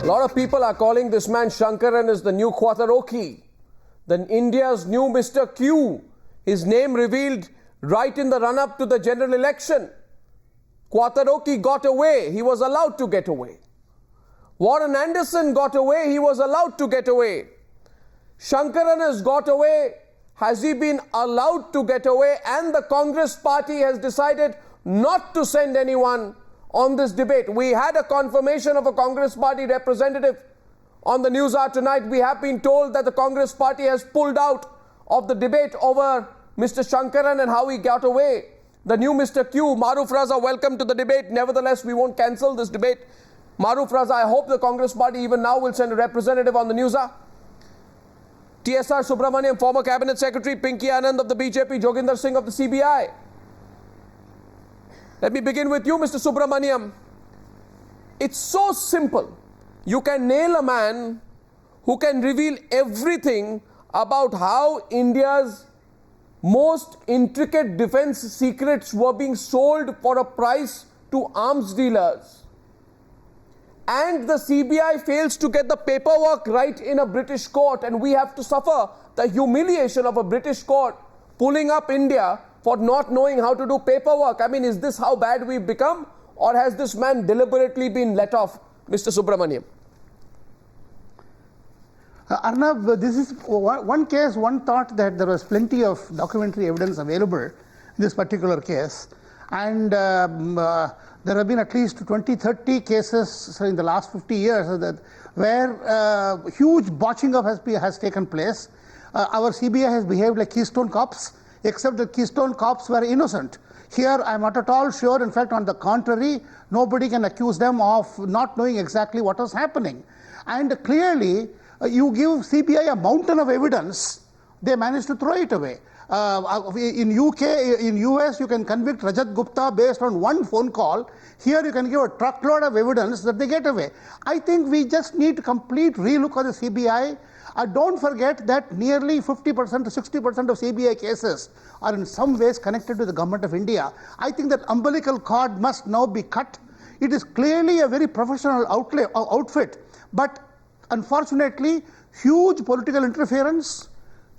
A lot of people are calling this man Shankaran as the new Quattoroki, the India's new Mr. Q. His name revealed right in the run-up to the general election. Quattoroki got away. He was allowed to get away. Warren Anderson got away. He was allowed to get away. Shankaran has got away. Has he been allowed to get away? And the Congress party has decided not to send anyone on this debate. We had a confirmation of a Congress party representative on the Newshour tonight. We have been told that the Congress party has pulled out of the debate over Mr. Shankaran and how he got away. The new Mr. Q, Mahroof Raza, welcome to the debate. Nevertheless, we won't cancel this debate. Mahroof Raza, I hope the Congress party even now will send a representative on the Newshour. TSR Subramaniam, former Cabinet Secretary, Pinky Anand of the BJP, Joginder Singh of the CBI. Let me begin with you, Mr. Subramaniam. It's so simple. You can nail a man who can reveal everything about how India's most intricate defense secrets were being sold for a price to arms dealers. And the CBI fails to get the paperwork right in a British court, and we have to suffer the humiliation of a British court pulling up India for not knowing how to do paperwork. I mean, is this how bad we've become? Or has this man deliberately been let off, Mr. Subramaniam? Arnab, this is one case, one thought that there was plenty of documentary evidence available in this particular case. And there have been at least 20-30 cases in the last 50 years where huge botching up has taken place. Our CBI has behaved like Keystone Cops, except that Keystone Cops were innocent. Here, I'm not at all sure. In fact, on the contrary, nobody can accuse them of not knowing exactly what was happening. And clearly, you give CBI a mountain of evidence, they managed to throw it away. In UK, in US, you can convict Rajat Gupta based on one phone call. Here, you can give a truckload of evidence that they get away. I think we just need complete relook at the CBI. Don't forget that nearly 50% to 60% of CBI cases are in some ways connected to the government of India. I think that umbilical cord must now be cut. It is clearly a very professional outfit, but unfortunately, huge political interference,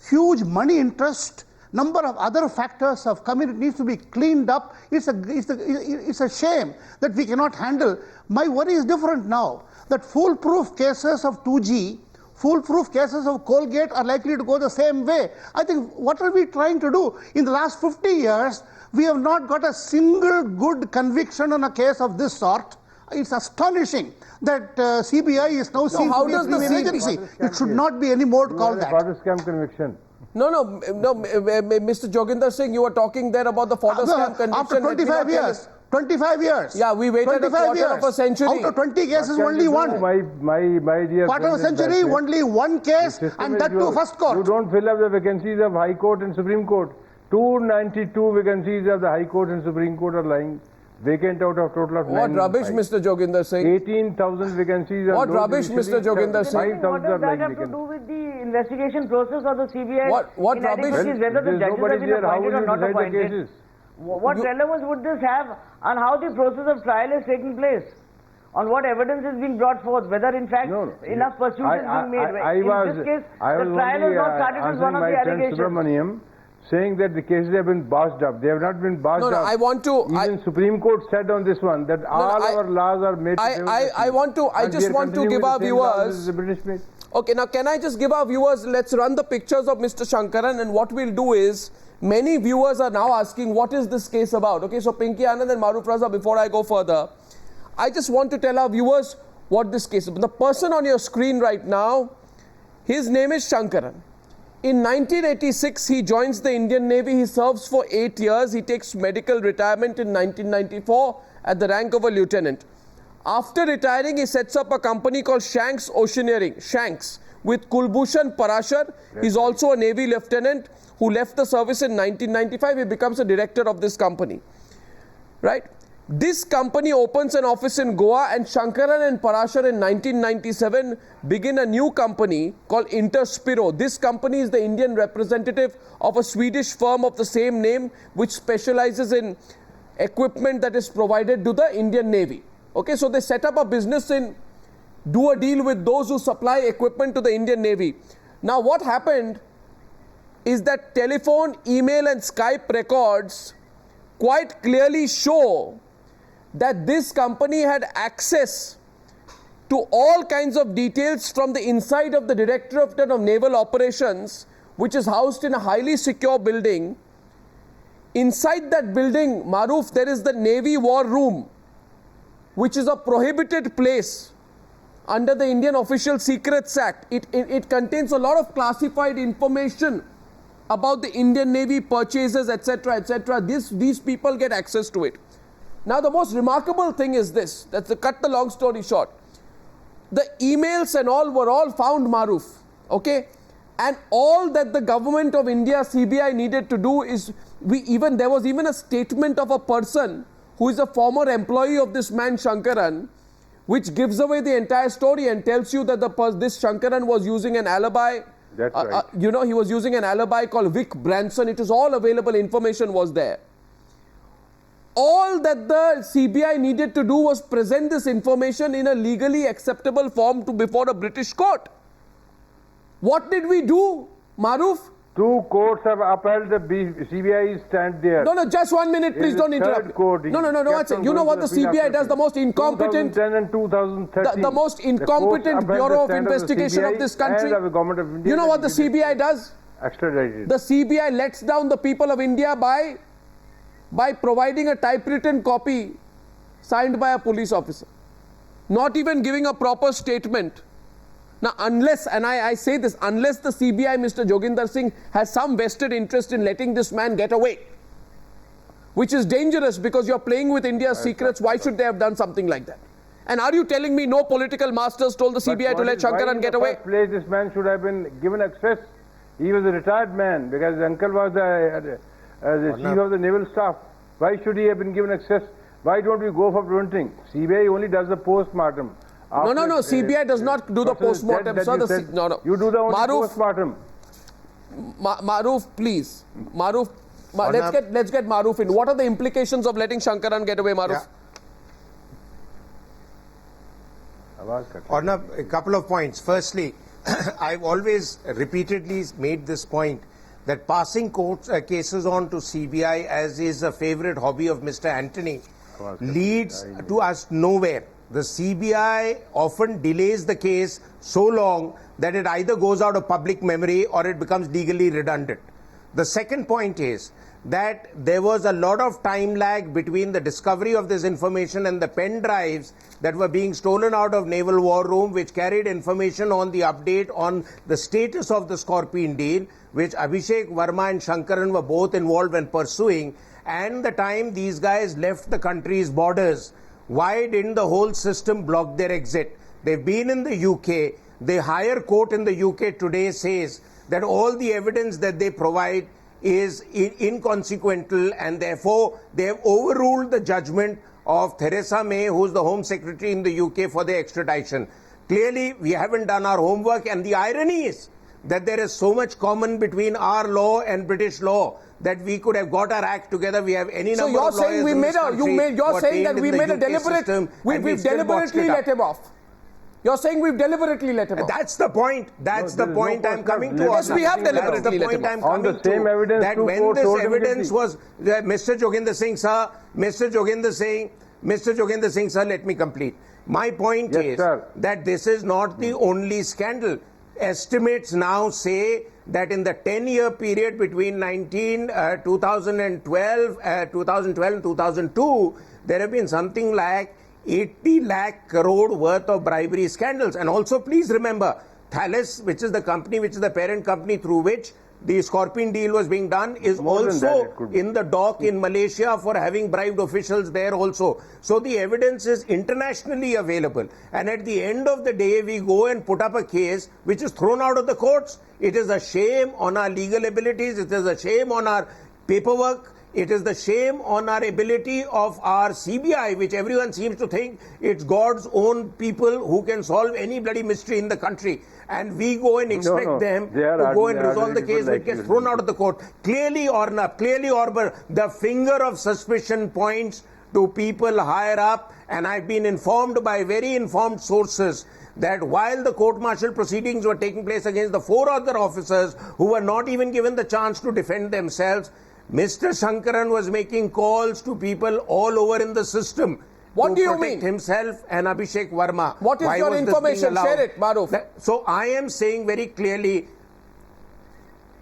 huge money interest, number of other factors have come in. It needs to be cleaned up. It's a shame that we cannot handle. My worry is different now, that foolproof cases of 2G, foolproof cases of Colgate are likely to go the same way. I think, what are we trying to do? In the last 50 years, we have not got a single good conviction on a case of this sort. It's astonishing that CBI is now seen to be a criminal agency. It should not be any more called that. Fodder scam conviction. No, Mr. Joginder Singh, you were talking there about the fodder scam conviction. After 25 years. 25 years. Yeah, we waited a quarter of a century. Out of 20 cases, only one. My dear quarter of a century, only one case, and that too first court. You don't fill up the vacancies of High Court and Supreme Court. 292 vacancies of the High Court and Supreme Court are lying vacant out of total of 9. What rubbish, Mr. Joginder Singh? 18,000 vacancies. What rubbish, Mr. Joginder Singh? What does that have to do with the investigation process of the CBI? What rubbish? Whether the judges have been appointed or not appointed. What relevance would this have on how the process of trial is taking place? On what evidence is being brought forth? Whether in fact enough pursuit is being made? In this case, the trial has not started with one of the allegations. Subramaniam, saying that the cases have been botched up. They have not been botched up. No, I want to. Even Supreme Court said on this one that all our laws are made. I just want to give our viewers. Okay, now can I just give our viewers? Let's run the pictures of Mr. Shankaran, and what we'll do is, many viewers are now asking, what is this case about? Okay, so Pinky Anand and Mahroof Raza, before I go further, I just want to tell our viewers what this case is. The person on your screen right now, his name is Shankaran. In 1986, he joins the Indian Navy. He serves for 8 years. He takes medical retirement in 1994 at the rank of a lieutenant. After retiring, he sets up a company called Shanks Oceaneering, Shanks, with Kulbhushan Parashar. He's also a Navy lieutenant who left the service in 1995. He becomes a director of this company, right? This company opens an office in Goa, and Shankaran and Parashar in 1997 begin a new company called Interspiro. This company is the Indian representative of a Swedish firm of the same name, which specializes in equipment that is provided to the Indian Navy. Okay, so they set up a business in do a deal with those who supply equipment to the Indian Navy. Now what happened is that telephone, email and Skype records quite clearly show that this company had access to all kinds of details from the inside of the Directorate of Naval Operations, which is housed in a highly secure building. Inside that building, Mahroof, there is the Navy War Room, which is a prohibited place under the Indian Official Secrets Act. It contains a lot of classified information about the Indian Navy purchases, etc., etc. These people get access to it. Now, the most remarkable thing is this, that's to cut the long story short. The emails and all were all found, Mahroof, okay? And all that the government of India, CBI, needed to do is, there was even a statement of a person who is a former employee of this man Shankaran, which gives away the entire story and tells you that this Shankaran was using an alibi. That's right. He was using an alibi called Vic Branson. It is all available, information was there. All that the CBI needed to do was present this information in a legally acceptable form before a British court. What did we do, Mahroof? Two courts have upheld the CBI stand there. No, just 1 minute, please don't interrupt. No. You know what the CBI does? The most incompetent, 2010 and 2013. the most incompetent Bureau of Investigation of this country. You know what the CBI does? Extradited. The CBI lets down the people of India by providing a typewritten copy signed by a police officer, not even giving a proper statement. Now, unless, and I say this, unless the CBI, Mr. Joginder Singh, has some vested interest in letting this man get away, which is dangerous because you're playing with India's secrets, why should they have done something like that? And are you telling me no political masters told the CBI to let Shankaran get away? In the first place, this man should have been given access. He was a retired man because his uncle was the chief of the naval staff. Why should he have been given access? Why don't we go for preventing? CBI only does the post-mortem. No, CBI does not do the post-mortem. No. You do the only post-mortem. Mahroof, please. Mahroof, let's get Mahroof in. What are the implications of letting Shankaran get away, Mahroof? Arnab, a couple of points. Firstly, I've always repeatedly made this point that passing cases on to CBI, as is a favorite hobby of Mr. Antony, leads to us nowhere. The CBI often delays the case so long that it either goes out of public memory or it becomes legally redundant. The second point is that there was a lot of time lag between the discovery of this information and the pen drives that were being stolen out of Naval War Room, which carried information on the update on the status of the Scorpion deal, which Abhishek Verma and Shankaran were both involved in pursuing, and the time these guys left the country's borders. Why didn't the whole system block their exit? They've been in the UK. The higher court in the UK today says that all the evidence that they provide is inconsequential, and therefore they have overruled the judgment of Theresa May, who's the Home Secretary in the UK, for the extradition. Clearly, we haven't done our homework, and the irony is that there is so much common between our law and British law that we could have got our act together. We have any number of lawyers in this country. You're saying that we made a deliberate, we've deliberately let him off. You're saying we've deliberately let him off. That's the point. That's the point I'm coming to. Yes, we have deliberately let him off. On the same evidence, that when this evidence was, Mr. Joginder Singh, sir, Mr. Joginder Singh, sir, let me complete. My point is that this is not the only scandal. Estimates now say that in the 10-year period between 2012 and 2002, there have been something like 80 lakh crore worth of bribery scandals. And also, please remember, Thales, which is the company, which is the parent company through which the Scorpion deal was being done, is also in the dock in Malaysia for having bribed officials there also. So the evidence is internationally available. And at the end of the day, we go and put up a case which is thrown out of the courts. It is a shame on our legal abilities. It is a shame on our paperwork. It is the shame on our ability of our CBI, which everyone seems to think it's God's own people who can solve any bloody mystery in the country. And we go and expect them to go and resolve the case which gets thrown out of the court. Clearly, Arnab, the finger of suspicion points to people higher up, and I've been informed by very informed sources that while the court-martial proceedings were taking place against the 4 other officers who were not even given the chance to defend themselves, Mr. Shankaran was making calls to people all over in the system what to do you protect mean? himself and Abhishek Verma. What is Why your was this information? being allowed? Share it, Mahroof. So I am saying very clearly,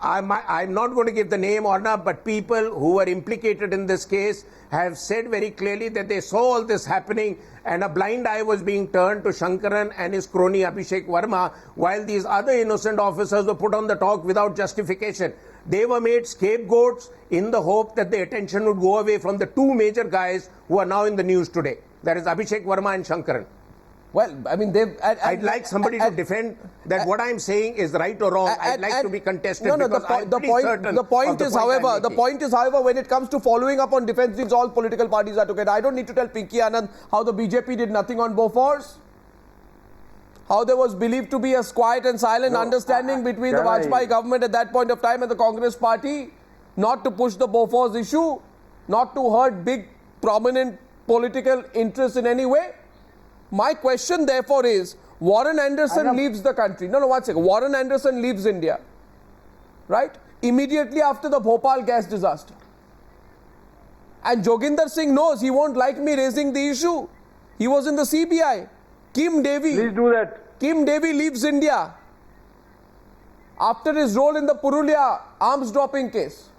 I'm not going to give the name Arnab, but people who were implicated in this case have said very clearly that they saw all this happening and a blind eye was being turned to Shankaran and his crony Abhishek Verma while these other innocent officers were put on the talk without justification. They were made scapegoats in the hope that the attention would go away from the 2 major guys who are now in the news today. That is Abhishek Verma and Shankaran. Well, I mean, I'd like somebody to defend that what I'm saying is right or wrong. I'd like to be contested. No, because the point is, however, when it comes to following up on defense deals, all political parties are together. I don't need to tell Pinky Anand how the BJP did nothing on Bofors. How there was believed to be a quiet and silent understanding between the Vajpayee government at that point of time and the Congress party, not to push the Bofors issue, not to hurt big, prominent political interests in any way. My question, therefore, is Warren Anderson leaves the country. No, one second. Warren Anderson leaves India, right? Immediately after the Bhopal gas disaster. And Joginder Singh knows he won't like me raising the issue. He was in the CBI. Kim Devi. Please do that. Kim Devi leaves India after his role in the Purulia arms dropping case.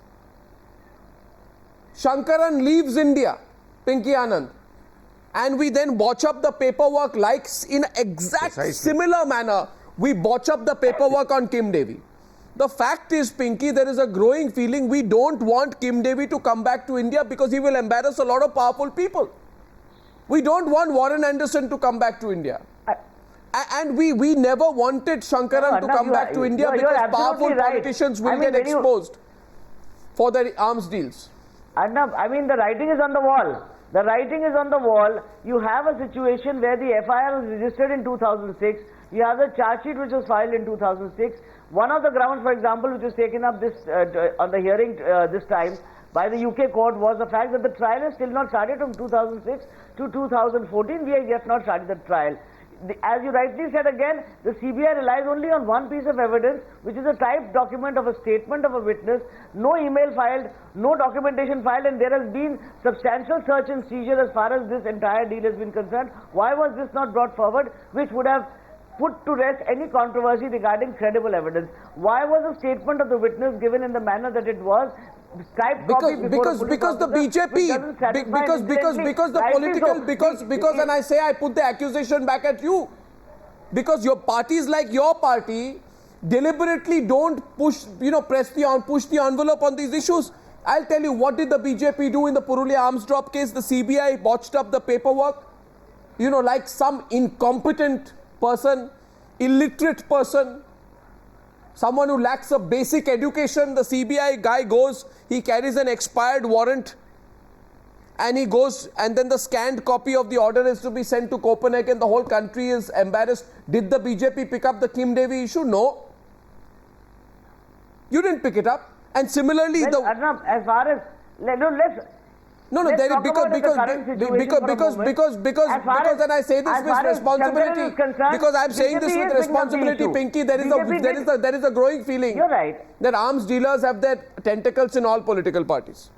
Shankaran leaves India, Pinky Anand. And we then botch up the paperwork like in exact similar manner. We botch up the paperwork on Kim Devi. The fact is, Pinky, there is a growing feeling we don't want Kim Devi to come back to India because he will embarrass a lot of powerful people. We don't want Warren Anderson to come back to India. And we never wanted Shankaran to come back to India because powerful politicians will get exposed for their arms deals. Arnab, I mean, the writing is on the wall. The writing is on the wall. You have a situation where the FIR was registered in 2006. You have the charge sheet which was filed in 2006. One of the grounds, for example, which was taken up this on the hearing this time by the UK court was the fact that the trial has still not started from 2006 to 2014. We have yet not started the trial. As you rightly said again, the CBI relies only on one piece of evidence, which is a typed document of a statement of a witness, no email filed, no documentation filed, and there has been substantial search and seizure as far as this entire deal has been concerned. Why was this not brought forward, which would have put to rest any controversy regarding credible evidence? Why was the statement of the witness given in the manner that it was? Because the BJP, because and I say I put the accusation back at you, because your parties like your party deliberately don't push, push the envelope on these issues. I'll tell you, what did the BJP do in the Purulia arms drop case? The CBI botched up the paperwork, like some incompetent person, illiterate person, someone who lacks a basic education. The CBI guy goes, he carries an expired warrant and he goes, and then the scanned copy of the order is to be sent to Copenhagen. The whole country is embarrassed. Did the BJP pick up the Kim Devi issue? No. You didn't pick it up. And similarly, Arnab, as far as, because and I say this with responsibility, because I'm saying this with responsibility, Pinky, there is a growing feeling that arms dealers have their tentacles in all political parties.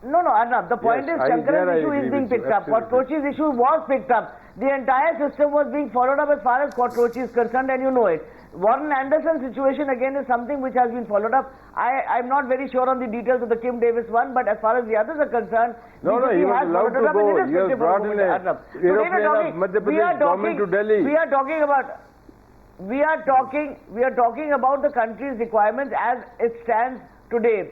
No, Arnab, the point is Shankaran's issue is being picked up. Quattrochi's issue was picked up. The entire system was being followed up as far as Quattrochi is concerned, and you know it. Warren Anderson's situation again is something which has been followed up. I'm not very sure on the details of the Kim Davis one, but as far as the others are concerned, he was allowed to go. He was brought in an aeroplane of Madhya Pradesh government to Delhi. We are talking about the country's requirements as it stands today.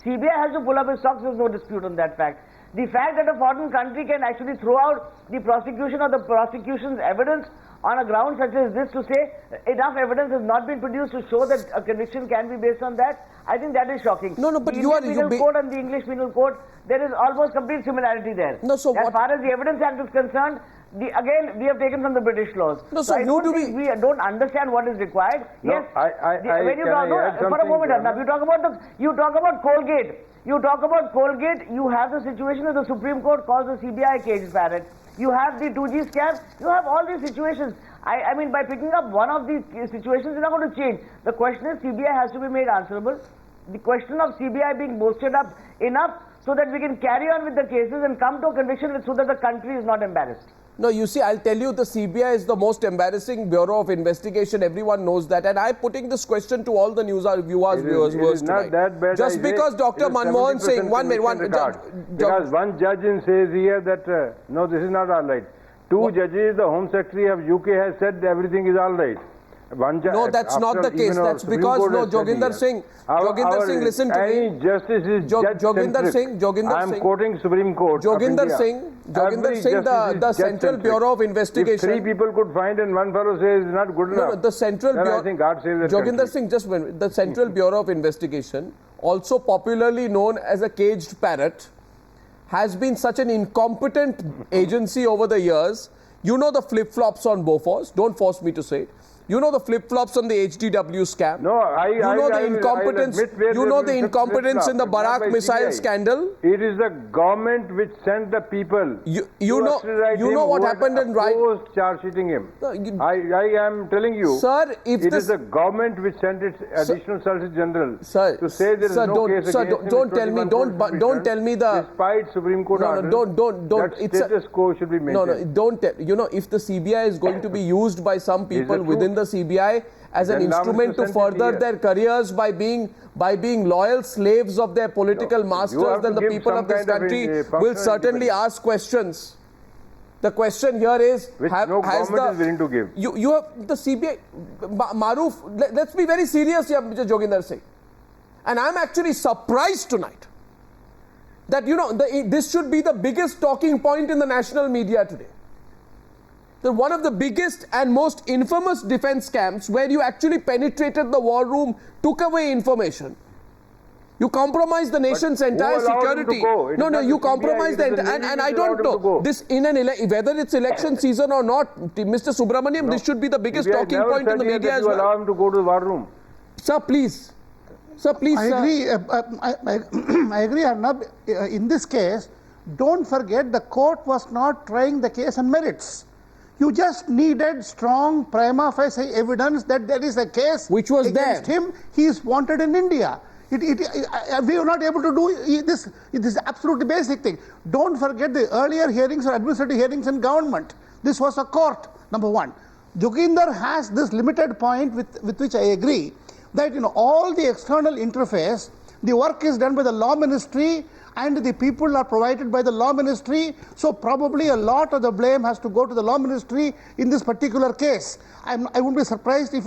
CBI has to pull up his socks. There's no dispute on that fact. The fact that a foreign country can actually throw out the prosecution or the prosecution's evidence on a ground such as this to say enough evidence has not been produced to show that a conviction can be based on that, I think that is shocking. No, but the Indian Penal Code and the English Penal Code, there is almost complete similarity there. No, so as far as the Evidence Act is concerned, Again, we have taken from the British laws. No, so I who don't do think we don't understand what is required. No, yes, when you talk, for a moment, Arnab, you talk about Colgate. You talk about Colgate. You have the situation that the Supreme Court calls the CBI caged parrot. You have the 2G scam. You have all these situations. I mean, by picking up one of these situations, you're not going to change. The question is, CBI has to be made answerable. The question of CBI being boosted up enough so that we can carry on with the cases and come to a conviction so that the country is not embarrassed. No, you see, I'll tell you, the CBI is the most embarrassing bureau of investigation. Everyone knows that. And I'm putting this question to all the Newshour viewers tonight. That bad. Just because Dr. Manmohan Singh, because one judge says here that, no, this is not all right. Two judges, the Home Secretary of UK has said everything is all right. No, that's not the case. That's because, no, Joginder Singh, listen to me. Any justice is Joginder Singh. I'm quoting Supreme Court. Joginder Singh, the Central Bureau of Investigation. If three people could find and one fellow says it's not good enough. No, the Central Bureau. I think God save that Joginder country. Singh, just wait. The Central Bureau of Investigation, also popularly known as a caged parrot, has been such an incompetent agency over the years. You know the flip-flops on Bofors. Don't force me to say it. You know the flip-flops on the HDW scam. No, you know the incompetence. You know the incompetence in the Barak missile scandal. It is the government which sent the people. You know what happened in right. Charge sheeting him. No, I am telling you. Sir, if it is the government which sent its additional Solicitor General to say there is no case against him. Don't tell me. Don't tell me the. Despite Supreme Court order. Don't. That status quo should be maintained. No, don't tell. You know, if the CBI is going to be used by some people within the CBI as an instrument to further their careers by being loyal slaves of their political masters, then the people of this country will certainly ask questions. The question here is, which no government is willing to give. You have the CBI, Mahroof. Let's be very serious here, Mr. Joginder Singh. And I'm actually surprised tonight that this should be the biggest talking point in the national media today. One of the biggest and most infamous defense scams where you actually penetrated the war room, took away information. You compromised the nation's entire security. No, you compromised and I don't know. This whether it's election season or not, Mr. Subramaniam, this should be the biggest talking point in the media as well. Allow him to go to the war room. Sir, please. Sir, please. I agree. I agree, Arnab. In this case, don't forget the court was not trying the case on merits. You just needed strong prima facie evidence that there is a case which was against him. He is wanted in India. We were not able to do this. It is absolutely basic thing. Don't forget the earlier hearings or administrative hearings in government. This was a court, number one. Joginder has this limited point with which I agree, that all the external interface, the work is done by the law ministry and the people are provided by the law ministry, so probably a lot of the blame has to go to the law ministry in this particular case. I wouldn't be surprised if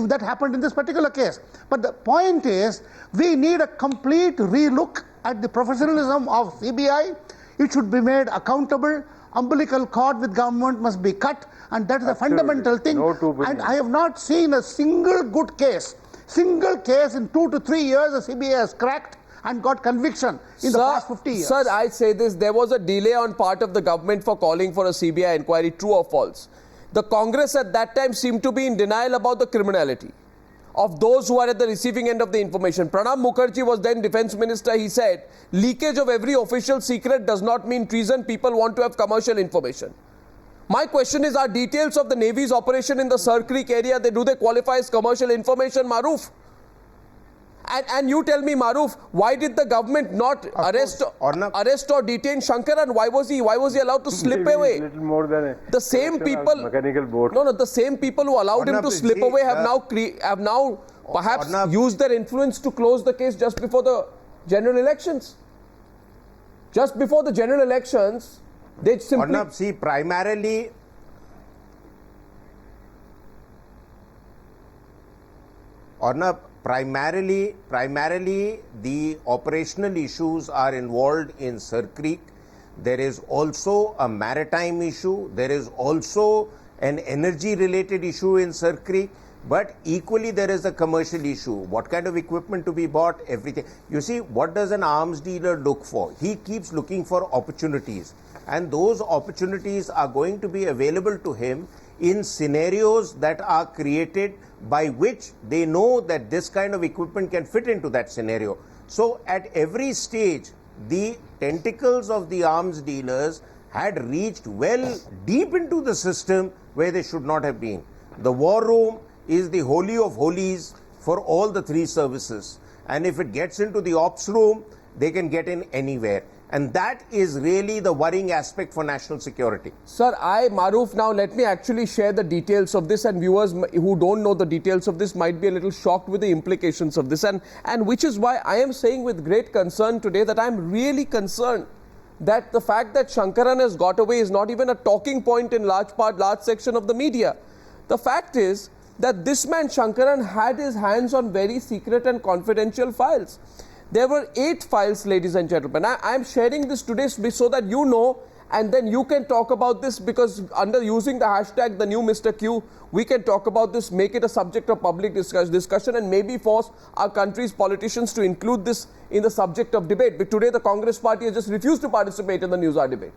that happened in this particular case. But the point is, we need a complete relook at the professionalism of CBI. It should be made accountable. Umbilical cord with government must be cut, and that is a fundamental thing. And I have not seen a single good case, in 2 to 3 years the CBI has cracked and got conviction in the past 50 years. Sir, I say this, there was a delay on part of the government for calling for a CBI inquiry, true or false. The Congress at that time seemed to be in denial about the criminality of those who are at the receiving end of the information. Pranab Mukherjee was then defense minister. He said, leakage of every official secret does not mean treason. People want to have commercial information. My question is, are details of the Navy's operation in the Sir Creek area, do they qualify as commercial information, Mahroof? And you tell me, Mahroof, why did the government not arrest or detain Shankaran? Why was he allowed to slip away? Little more than the same people. Mechanical boat. No, the same people who allowed him to slip away have now perhaps used their influence to close the case just before the general elections. Just before the general elections, they simply. Arnab, see, primarily. Arnab, primarily the operational issues are involved in Sir Creek. There is also a maritime issue. There is also an energy related issue in Sir Creek. But equally there is a commercial issue. What kind of equipment to be bought, everything. You see, what does an arms dealer look for? He keeps looking for opportunities. And those opportunities are going to be available to him in scenarios that are created by which they know that this kind of equipment can fit into that scenario. So at every stage, the tentacles of the arms dealers had reached well deep into the system where they should not have been. The war room is the holy of holies for all the three services. And if it gets into the ops room, they can get in anywhere. And that is really the worrying aspect for national security. Sir, Mahroof, now let me actually share the details of this, and viewers who don't know the details of this might be a little shocked with the implications of this. And which is why I am saying with great concern today that I'm really concerned that the fact that Shankaran has got away is not even a talking point in large section of the media. The fact is that this man Shankaran had his hands on very secret and confidential files. There were 8 files, ladies and gentlemen. I am sharing this today so that you know, and then you can talk about this, because under using the hashtag the new Mr. Q, we can talk about this, make it a subject of public discussion, and maybe force our country's politicians to include this in the subject of debate. But today the Congress party has just refused to participate in the Newshour debate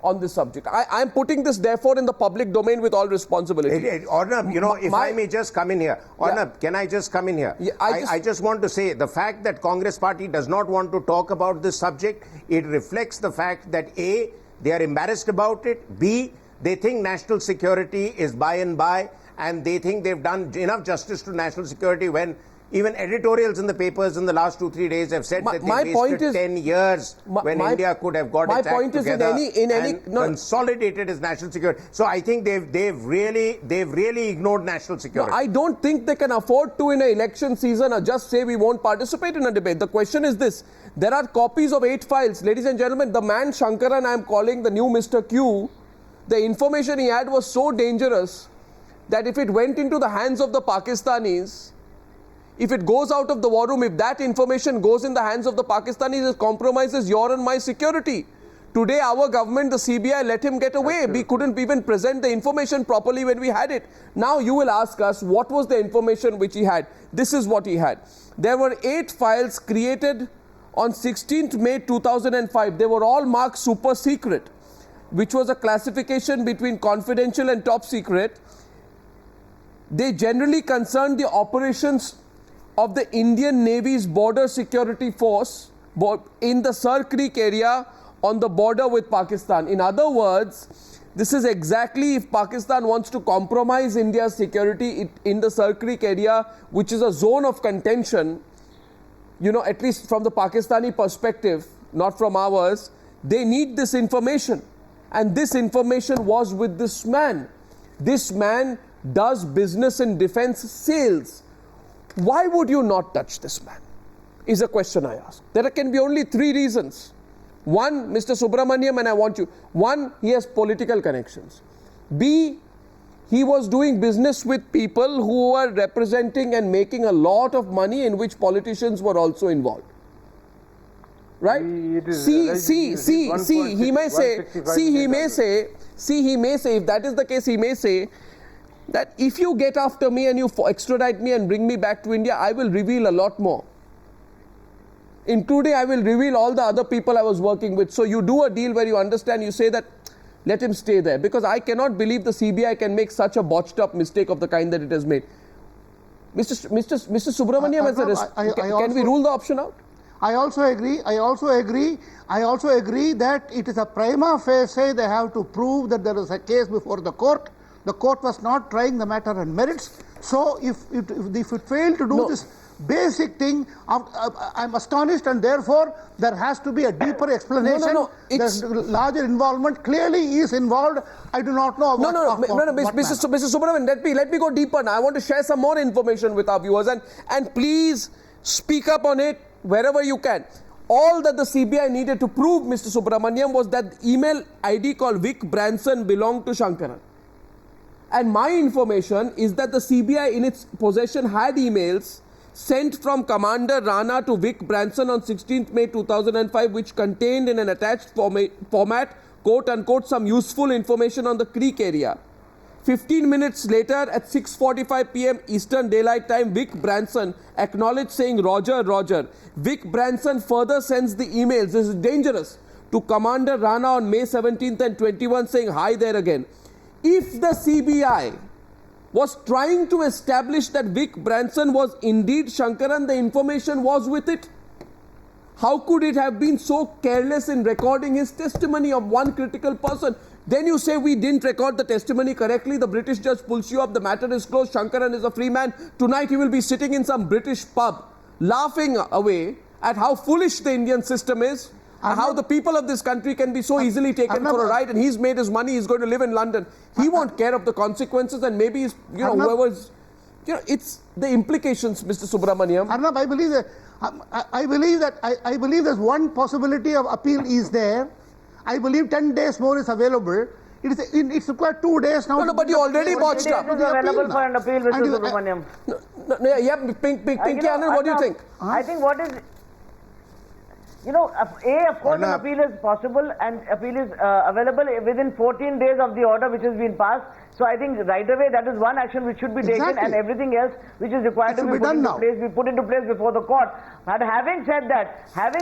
on this subject. I am putting this therefore in the public domain with all responsibility. Arnab, you know, if I may just come in here. Arnab, can I just come in here? Yeah, I just want to say the fact that Congress party does not want to talk about this subject, it reflects the fact that A, they are embarrassed about it, B, they think national security is by and by, and they think they've done enough justice to national security when even editorials in the papers in the last 2-3 days have said that they wasted 10 years when India could have got its act together and consolidated its national security. So I think they've really ignored national security. No, I don't think they can afford to in an election season or just say we won't participate in a debate. The question is this: there are copies of 8 files, ladies and gentlemen. The man Shankaran I am calling the new Mr. Q, the information he had was so dangerous that if it went into the hands of the Pakistanis, if it goes out of the war room, if that information goes in the hands of the Pakistanis, it compromises your and my security. Today, our government, the CBI, let him get away. We couldn't even present the information properly when we had it. Now you will ask us, what was the information which he had? This is what he had. There were 8 files created on 16th May 2005. They were all marked super secret, which was a classification between confidential and top secret. They generally concerned the operations of the Indian Navy's border security force in the Sir Creek area on the border with Pakistan. In other words, this is exactly if Pakistan wants to compromise India's security in the Sir Creek area, which is a zone of contention, you know, at least from the Pakistani perspective, not from ours, they need this information. And this information was with this man. This man does business in defense sales. Why would you not touch this man? Is a question I ask. There can be only 3 reasons. One, Mr. Subramaniam, and I want you. One, he has political connections. B, he was doing business with people who were representing and making a lot of money in which politicians were also involved. Right? He may say, if that is the case, he may say, that if you get after me and you extradite me and bring me back to India, I will reveal a lot more. Including I will reveal all the other people I was working with. So you do a deal where you understand, you say that let him stay there. Because I cannot believe the CBI can make such a botched up mistake of the kind that it has made. Mr. Subramaniam, can we rule the option out? I also agree that it is a prima facie they have to prove that there is a case before the court. The court was not trying the matter on merits. So if it failed to do this basic thing, I'm astonished, and therefore there has to be a deeper explanation. There's larger involvement. Clearly he is involved. I do not know about Mr. Subramanian, let me go deeper now. I want to share some more information with our viewers, and please speak up on it wherever you can. All that the CBI needed to prove, Mr. Subramaniam, was that email ID called Vic Branson belonged to Shankaran. And my information is that the CBI in its possession had emails sent from Commander Rana to Vic Branson on 16th May 2005, which contained in an attached format, quote unquote, some useful information on the Creek area. 15 minutes later at 6:45 p.m. Eastern Daylight Time, Vic Branson acknowledged saying, "Roger, Roger." Vic Branson further sends the emails, this is dangerous, to Commander Rana on May 17th and 21 saying, "Hi there again." If the CBI was trying to establish that Vic Branson was indeed Shankaran, the information was with it. How could it have been so careless in recording his testimony of one critical person? Then you say we didn't record the testimony correctly, the British judge pulls you up, the matter is closed, Shankaran is a free man. Tonight he will be sitting in some British pub, laughing away at how foolish the Indian system is, how the people of this country can be so easily taken for a ride, and he's made his money, he's going to live in London. He won't care of the consequences, and maybe he's, whoever's, it's the implications, Mr. Subramaniam. Arnab, I believe there's one possibility of appeal is there. I believe 10 days more is available. It's required 2 days now. No, but you already botched up. It is available for an appeal, Mr. Subramaniam. Pinky Anand, what do you think? I think what is, of course, an appeal is possible and appeal is available within 14 days of the order which has been passed. So I think right away that is one action which should be taken, and everything else which is required to be put into place, we put into place before the court. But having said that, let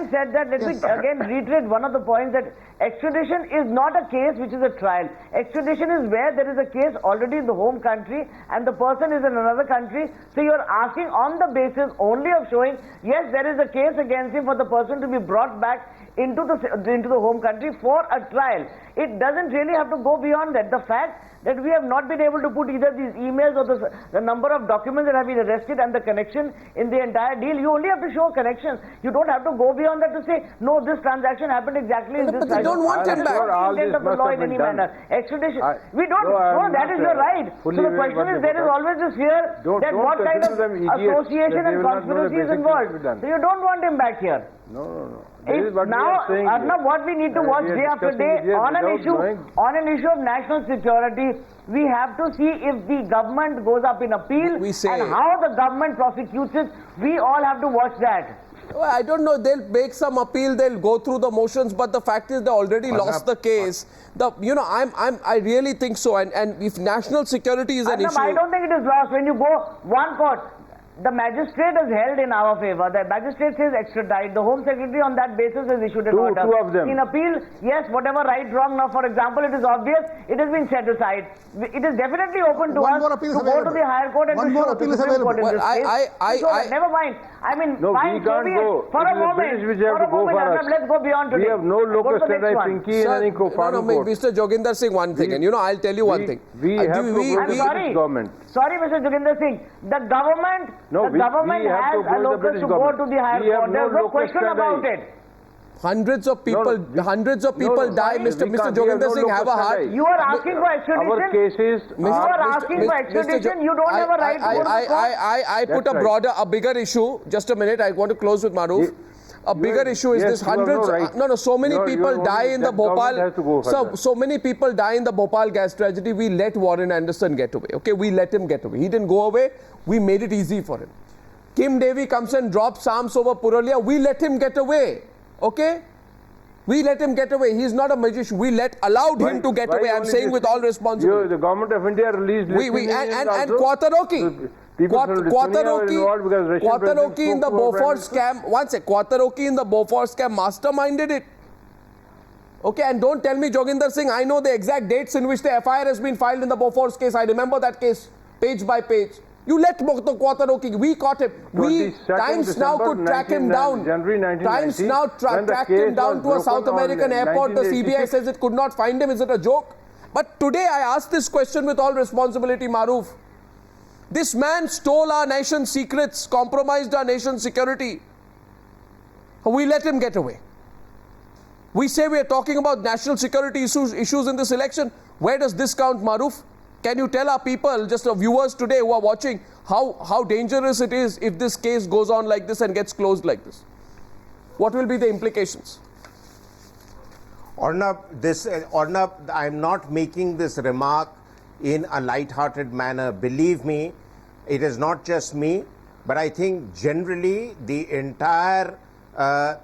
me again reiterate one of the points, that extradition is not a case which is a trial. Extradition is where there is a case already in the home country and the person is in another country. So you are asking on the basis only of showing, yes, there is a case against him for the person to be brought back into the home country for a trial. It doesn't really have to go beyond that. The fact that we have not been able to put either these emails or the number of documents that have been arrested and the connection in the entire deal, you only have to show connections. You don't have to go beyond that to say, no, this transaction happened exactly in this. But they don't want him back. Intent of the law in any manner. Extradition. We don't. No, that is your right. So the question is, there is always this fear that what kind of association and conspiracy is involved. So you don't want him back here. No. Now, Arnab, what we need to watch day after day on an issue of national security, we have to see if the government goes up in appeal and how the government prosecutes it. We all have to watch that. Well, I don't know, they'll make some appeal, they'll go through the motions, but the fact is they already lost the case. I really think so, and if national security is an issue... I don't think it is lost. When you go one court, the magistrate is held in our favor. The magistrate says extradite. The Home Secretary on that basis has issued an order. Two of them. In appeal, yes, whatever right, wrong. Now, for example, it is obvious, it has been set aside. It is definitely open to us to go to the higher court and to show to the Supreme Court in this case. Never mind. I mean, fine, so be it. For a moment, let's go beyond today. We have no locus standi pinky in any foreign court. Mr. Joginder Singh, one thing, and I'll tell you one thing. We have to government. Sorry, Mr. Joginder Singh. The government has a locus to go to the higher court. There's no question about it. Hundreds of people die. Mr. Joginder Singh, have a heart. You are asking for extradition. Our cases. You are asking for extradition. You don't have a right to go to court. I put a bigger issue. Just a minute. I want to close with Mahroof. A bigger issue is this: hundreds. So many people die in the Bhopal. So many people die in the Bhopal gas tragedy. We let Warren Anderson get away. Okay, we let him get away. He didn't go away. We made it easy for him. Kim Devi comes and drops arms over Purulia. We let him get away. Okay, we let him get away. He's not a magician. We allowed him to get away. I'm saying with all responsibility. The government of India released. And Quatharoki. Quatharoki in the Beaufort scam. One sec. Quatharoki in the Beaufort scam masterminded it. Okay, and don't tell me, Joginder Singh, I know the exact dates in which the FIR has been filed in the Beaufort case. I remember that case page by page. You let Quatharoki. We caught him. Times now could track him down. Times now tracked him down to a South American airport. The CBI says it could not find him. Is it a joke? But today I ask this question with all responsibility, Mahroof. This man stole our nation's secrets, compromised our nation's security. We let him get away. We say we are talking about national security issues in this election. Where does this count, Mahroof? Can you tell our people, just our viewers today who are watching, how dangerous it is if this case goes on like this and gets closed like this? What will be the implications? Arnab, I'm not making this remark in a light-hearted manner. Believe me, it is not just me, but I think generally the entire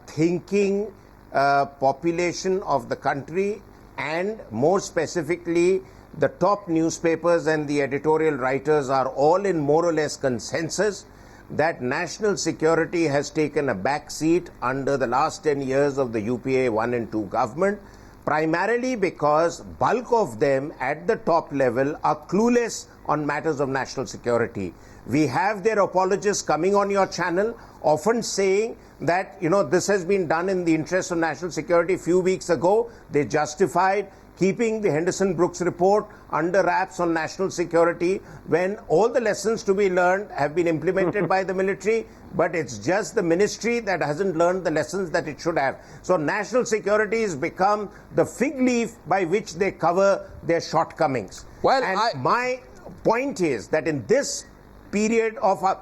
thinking population of the country, and more specifically the top newspapers and the editorial writers are all in more or less consensus that national security has taken a back seat under the last 10 years of the UPA 1 and 2 government, primarily because bulk of them at the top level are clueless on matters of national security. We have their apologists coming on your channel, often saying that, this has been done in the interest of national security. A few weeks ago, they justified keeping the Henderson Brooks report under wraps on national security when all the lessons to be learned have been implemented by the military, but it's just the ministry that hasn't learned the lessons that it should have. So national security has become the fig leaf by which they cover their shortcomings. My point is that in this period of our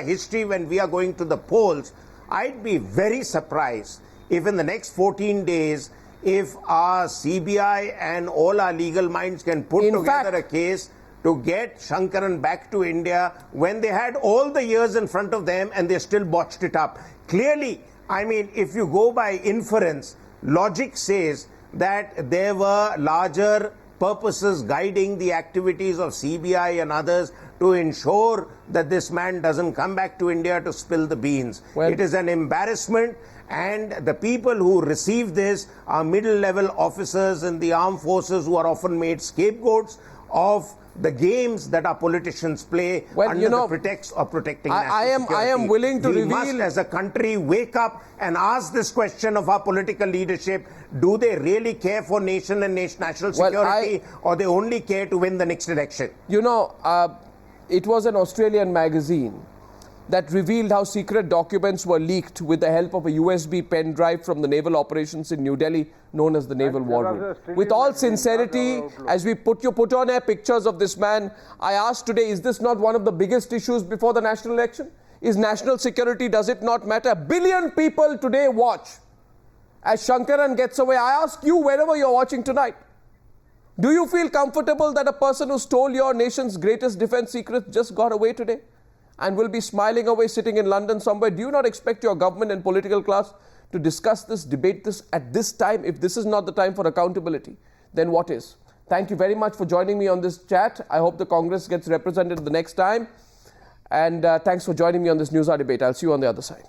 history, when we are going to the polls, I'd be very surprised if in the next 14 days, if our CBI and all our legal minds can put together a case to get Shankaran back to India when they had all the years in front of them and they still botched it up. Clearly, if you go by inference, logic says that there were larger purposes guiding the activities of CBI and others to ensure that this man doesn't come back to India to spill the beans. It is an embarrassment, and the people who receive this are middle-level officers in the armed forces who are often made scapegoats of the games that our politicians play under the pretext of protecting national security. I am willing to reveal... We must, as a country, wake up and ask this question of our political leadership. Do they really care for nation and national security, or they only care to win the next election? It was an Australian magazine that revealed how secret documents were leaked with the help of a USB pen drive from the naval operations in New Delhi, known as the Naval War Room. With all sincerity, as we put on air pictures of this man, I ask today, is this not one of the biggest issues before the national election? Is national security, does it not matter? 1 billion people today watch as Shankaran gets away. I ask you, wherever you're watching tonight, do you feel comfortable that a person who stole your nation's greatest defense secret just got away today and will be smiling away sitting in London somewhere? Do you not expect your government and political class to discuss this, debate this at this time? If this is not the time for accountability, then what is? Thank you very much for joining me on this chat. I hope the Congress gets represented the next time. And thanks for joining me on this Newshour debate. I'll see you on the other side.